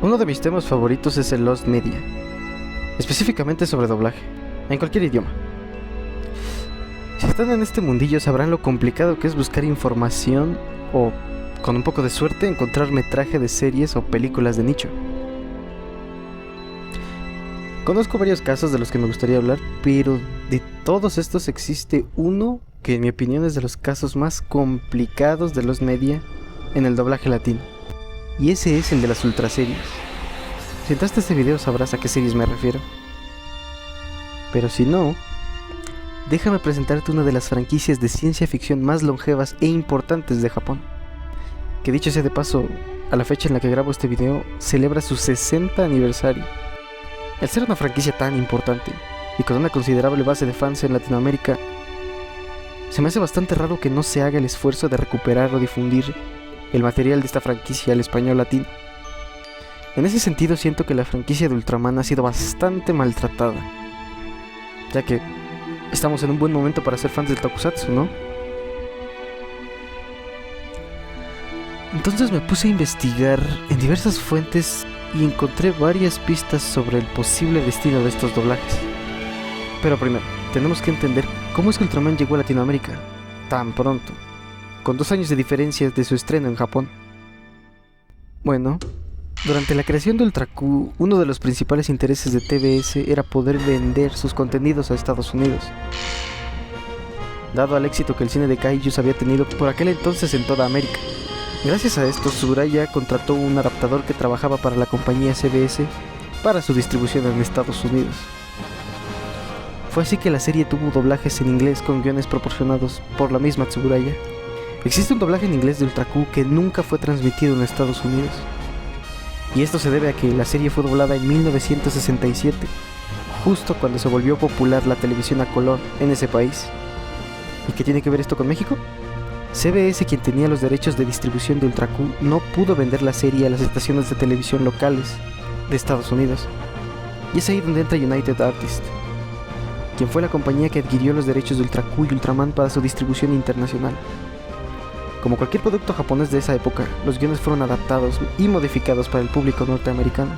Uno de mis temas favoritos es el Lost Media, específicamente sobre doblaje, en cualquier idioma. Si están en este mundillo sabrán lo complicado que es buscar información o, con un poco de suerte, encontrar metraje de series o películas de nicho. Conozco varios casos de los que me gustaría hablar, pero de todos estos existe uno que en mi opinión es de los casos más complicados de Lost Media en el doblaje latino. Y ese es el de las ultraseries. Si entraste a este video sabrás a qué series me refiero. Pero si no, déjame presentarte una de las franquicias de ciencia ficción más longevas e importantes de Japón. Que dicho sea de paso, a la fecha en la que grabo este video, celebra su 60 aniversario. Al ser una franquicia tan importante y con una considerable base de fans en Latinoamérica, se me hace bastante raro que no se haga el esfuerzo de recuperar o difundir el material de esta franquicia al español latino. En ese sentido siento que la franquicia de Ultraman ha sido bastante maltratada, ya que estamos en un buen momento para ser fans del tokusatsu, ¿no? Entonces me puse a investigar en diversas fuentes y encontré varias pistas sobre el posible destino de estos doblajes. Pero primero, tenemos que entender cómo es que Ultraman llegó a Latinoamérica tan pronto, con 2 años de diferencia de su estreno en Japón. Bueno, durante la creación de Ultra Q, uno de los principales intereses de TBS era poder vender sus contenidos a Estados Unidos, dado al éxito que el cine de Kaijus había tenido por aquel entonces en toda América. Gracias a esto, Tsuburaya contrató un adaptador que trabajaba para la compañía CBS para su distribución en Estados Unidos. Fue así que la serie tuvo doblajes en inglés con guiones proporcionados por la misma Tsuburaya. Existe un doblaje en inglés de Ultra Q que nunca fue transmitido en Estados Unidos. Y esto se debe a que la serie fue doblada en 1967, justo cuando se volvió popular la televisión a color en ese país. ¿Y qué tiene que ver esto con México? CBS, quien tenía los derechos de distribución de Ultra Q, no pudo vender la serie a las estaciones de televisión locales de Estados Unidos. Y es ahí donde entra United Artists, quien fue la compañía que adquirió los derechos de Ultra Q y Ultraman para su distribución internacional. Como cualquier producto japonés de esa época, los guiones fueron adaptados y modificados para el público norteamericano.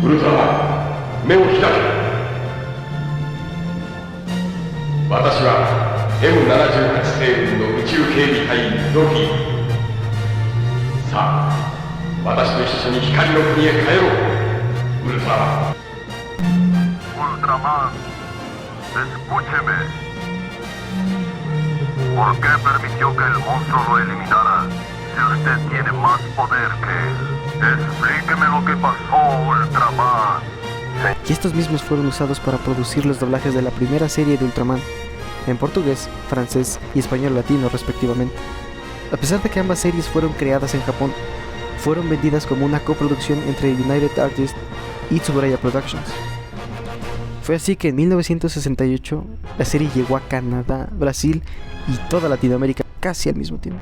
Ultraman, me M78 星雲の宇宙警備隊員ロキ。さあ、私と一緒に光の国へ帰ろう。ウルトラマン。Ultraman, escúcheme. ¿Por qué permitió que el monstruo lo eliminara? Si usted tiene más poder que él, explíqueme lo que pasó, Ultraman. Y estos mismos fueron usados para producir los doblajes de la primera serie de Ultraman, en portugués, francés y español latino respectivamente. A pesar de que ambas series fueron creadas en Japón, fueron vendidas como una coproducción entre United Artists y Tsuburaya Productions. Fue así que en 1968 la serie llegó a Canadá, Brasil y toda Latinoamérica casi al mismo tiempo.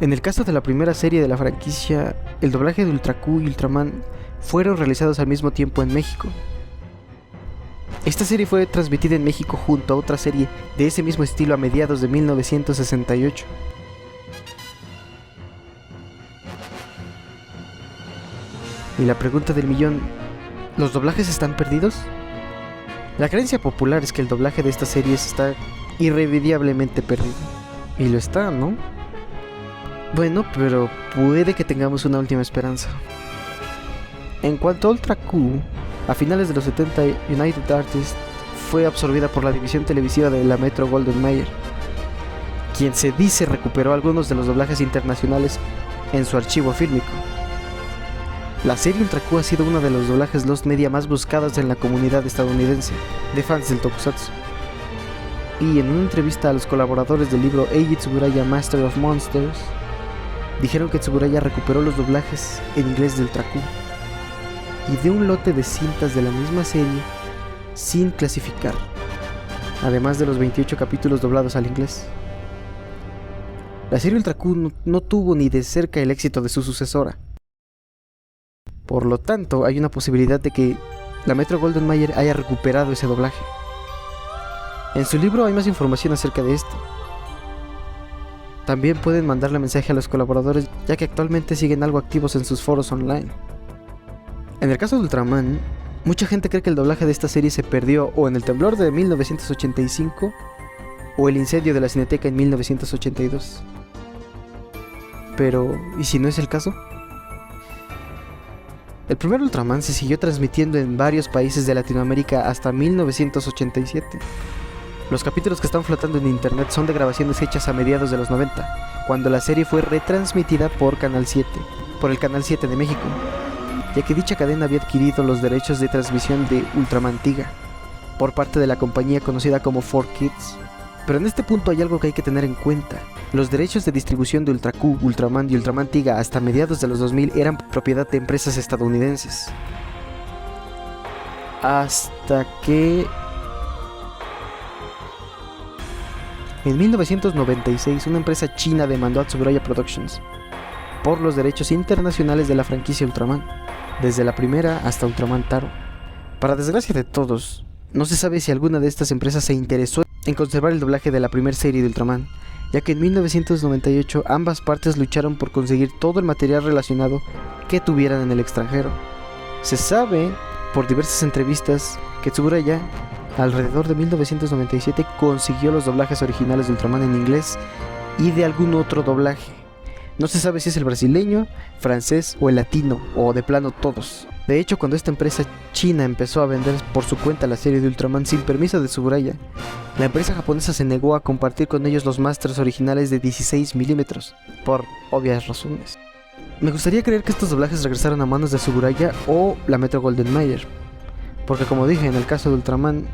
En el caso de la primera serie de la franquicia, el doblaje de Ultra Q y Ultraman fueron realizados al mismo tiempo en México. Esta serie fue transmitida en México junto a otra serie de ese mismo estilo a mediados de 1968. Y la pregunta del millón, ¿los doblajes están perdidos? La creencia popular es que el doblaje de estas series está irremediablemente perdido. Y lo está, ¿no? Bueno, pero puede que tengamos una última esperanza. En cuanto a Ultra Q, a finales de los 70, United Artists fue absorbida por la división televisiva de la Metro-Goldwyn-Mayer, quien se dice recuperó algunos de los doblajes internacionales en su archivo fílmico. La serie Ultra Q ha sido uno de los doblajes Lost Media más buscados en la comunidad estadounidense de fans del tokusatsu. Y en una entrevista a los colaboradores del libro Eiji Tsuburaya Master of Monsters, dijeron que Tsuburaya recuperó los doblajes en inglés de Ultra Q y de un lote de cintas de la misma serie sin clasificar, además de los 28 capítulos doblados al inglés. La serie Ultra Q no tuvo ni de cerca el éxito de su sucesora. Por lo tanto, hay una posibilidad de que la Metro-Goldwyn-Mayer haya recuperado ese doblaje. En su libro hay más información acerca de esto. También pueden mandarle mensaje a los colaboradores, ya que actualmente siguen algo activos en sus foros online. En el caso de Ultraman, mucha gente cree que el doblaje de esta serie se perdió o en el temblor de 1985 o el incendio de la Cineteca en 1982. Pero, ¿y si no es el caso? El primer Ultraman se siguió transmitiendo en varios países de Latinoamérica hasta 1987. Los capítulos que están flotando en internet son de grabaciones hechas a mediados de los 90, cuando la serie fue retransmitida por el Canal 7 de México, ya que dicha cadena había adquirido los derechos de transmisión de Ultraman Tiga por parte de la compañía conocida como 4Kids. Pero en este punto hay algo que hay que tener en cuenta. Los derechos de distribución de Ultra Q, Ultraman y Ultraman Tiga hasta mediados de los 2000 eran propiedad de empresas estadounidenses. Hasta que en 1996 una empresa china demandó a Tsuburaya Productions por los derechos internacionales de la franquicia Ultraman, desde la primera hasta Ultraman Taro. Para desgracia de todos, no se sabe si alguna de estas empresas se interesó en conservar el doblaje de la primera serie de Ultraman, ya que en 1998 ambas partes lucharon por conseguir todo el material relacionado que tuvieran en el extranjero. Se sabe por diversas entrevistas que Tsuburaya alrededor de 1997 consiguió los doblajes originales de Ultraman en inglés y de algún otro doblaje. No se sabe si es el brasileño, francés o el latino, o de plano todos. De hecho, cuando esta empresa china empezó a vender por su cuenta la serie de Ultraman sin permiso de Tsuburaya, la empresa japonesa se negó a compartir con ellos los masters originales de 16 milímetros, por obvias razones. Me gustaría creer que estos doblajes regresaron a manos de Tsuburaya o la Metro Goldwyn Mayer, porque como dije, en el caso de Ultraman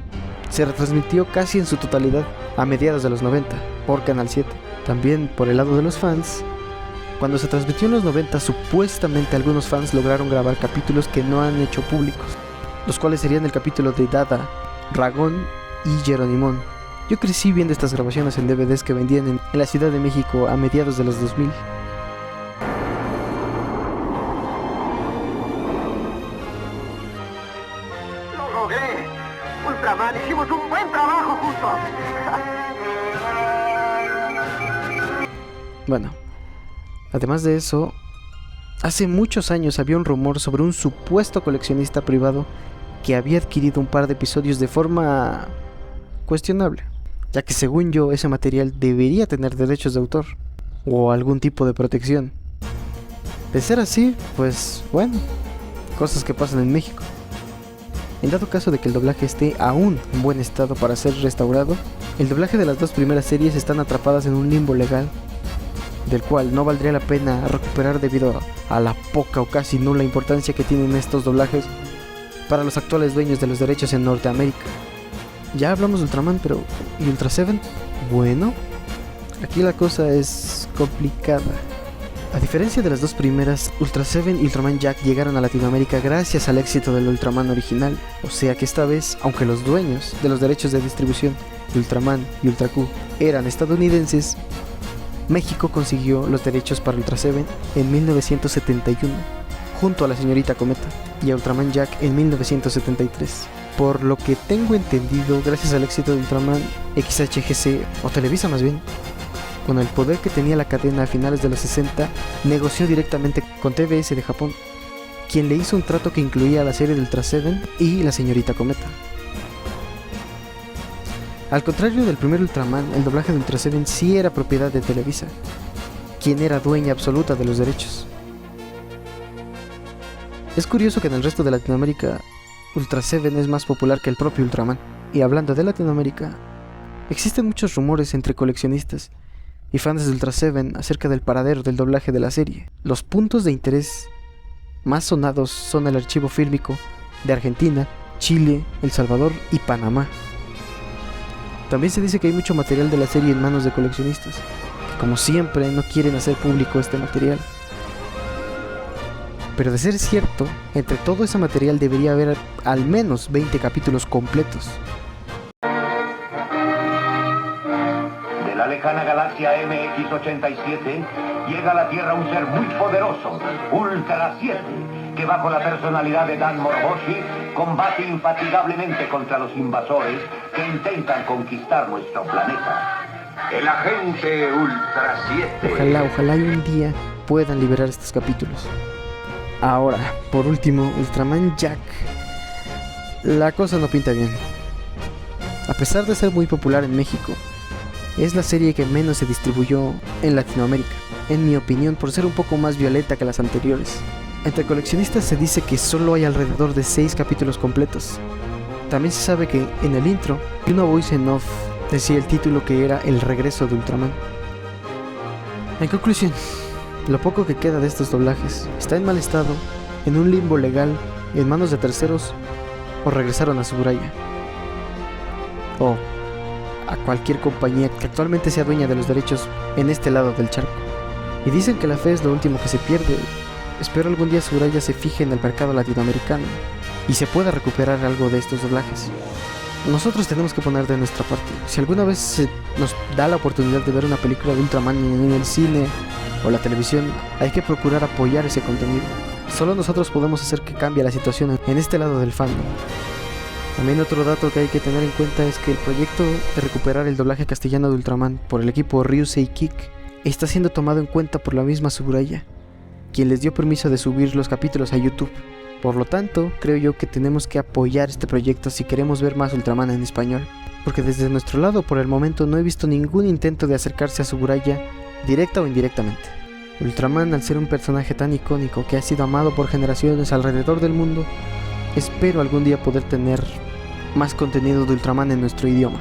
se retransmitió casi en su totalidad a mediados de los 90 por Canal 7. También por el lado de los fans, cuando se transmitió en los 90, supuestamente algunos fans lograron grabar capítulos que no han hecho públicos, los cuales serían el capítulo de Dada, Ragón y Jeronimón. Yo crecí viendo estas grabaciones en DVDs que vendían en la Ciudad de México a mediados de los 2000. ¡Lo logré! Ultraman, hicimos un buen trabajo juntos. Bueno, además de eso, hace muchos años había un rumor sobre un supuesto coleccionista privado que había adquirido un par de episodios de forma cuestionable, ya que según yo ese material debería tener derechos de autor o algún tipo de protección. De ser así, pues bueno, cosas que pasan en México. En dado caso de que el doblaje esté aún en buen estado para ser restaurado, el doblaje de las dos primeras series están atrapadas en un limbo legal, del cual no valdría la pena recuperar debido a la poca o casi nula importancia que tienen estos doblajes para los actuales dueños de los derechos en Norteamérica. Ya hablamos de Ultraman, pero ¿y Ultra 7? Bueno, aquí la cosa es complicada. A diferencia de las dos primeras, Ultra 7 y Ultraman Jack llegaron a Latinoamérica gracias al éxito del Ultraman original, o sea que esta vez, aunque los dueños de los derechos de distribución de Ultraman y Ultra Q eran estadounidenses, México consiguió los derechos para Ultra 7 en 1971, junto a la señorita Cometa, y a Ultraman Jack en 1973. Por lo que tengo entendido, gracias al éxito de Ultraman, XHGC, o Televisa más bien, con el poder que tenía la cadena a finales de los 60, negoció directamente con TBS de Japón, quien le hizo un trato que incluía la serie de Ultra 7 y la señorita Cometa. Al contrario del primer Ultraman, el doblaje de Ultra 7 sí era propiedad de Televisa, quien era dueña absoluta de los derechos. Es curioso que en el resto de Latinoamérica, Ultra 7 es más popular que el propio Ultraman. Y hablando de Latinoamérica, existen muchos rumores entre coleccionistas y fans de Ultra 7 acerca del paradero del doblaje de la serie. Los puntos de interés más sonados son el archivo fílmico de Argentina, Chile, El Salvador y Panamá. También se dice que hay mucho material de la serie en manos de coleccionistas, que como siempre no quieren hacer público este material. Pero de ser cierto, entre todo ese material debería haber al menos 20 capítulos completos. De la lejana galaxia MX87 llega a la Tierra un ser muy poderoso, Ultra 7, que bajo la personalidad de Dan Moroboshi combate infatigablemente contra los invasores que intentan conquistar nuestro planeta. el agente Ultra 7. Ojalá y un día puedan liberar estos capítulos. Ahora, por último, Ultraman Jack. La cosa no pinta bien. A pesar de ser muy popular en México, es la serie que menos se distribuyó en Latinoamérica, en mi opinión, por ser un poco más violenta que las anteriores. Entre coleccionistas se dice que solo hay alrededor de 6 capítulos completos. También se sabe que en el intro, una voice en off decía el título que era El regreso de Ultraman. En conclusión, lo poco que queda de estos doblajes está en mal estado, en un limbo legal, en manos de terceros, o regresaron a Tsuburaya, o a cualquier compañía que actualmente sea dueña de los derechos en este lado del charco. Y dicen que la fe es lo último que se pierde. Espero algún día Tsuburaya se fije en el mercado latinoamericano y se pueda recuperar algo de estos doblajes. Nosotros tenemos que poner de nuestra parte. Si alguna vez se nos da la oportunidad de ver una película de Ultraman en el cine o la televisión, hay que procurar apoyar ese contenido. Solo nosotros podemos hacer que cambie la situación en este lado del fandom. También otro dato que hay que tener en cuenta es que el proyecto de recuperar el doblaje castellano de Ultraman por el equipo Ryusei Kick está siendo tomado en cuenta por la misma Tsuburaya, quien les dio permiso de subir los capítulos a YouTube. Por lo tanto, creo yo que tenemos que apoyar este proyecto si queremos ver más Ultraman en español, porque desde nuestro lado por el momento no he visto ningún intento de acercarse a Tsuburaya directa o indirectamente. Ultraman, al ser un personaje tan icónico que ha sido amado por generaciones alrededor del mundo, espero algún día poder tener más contenido de Ultraman en nuestro idioma.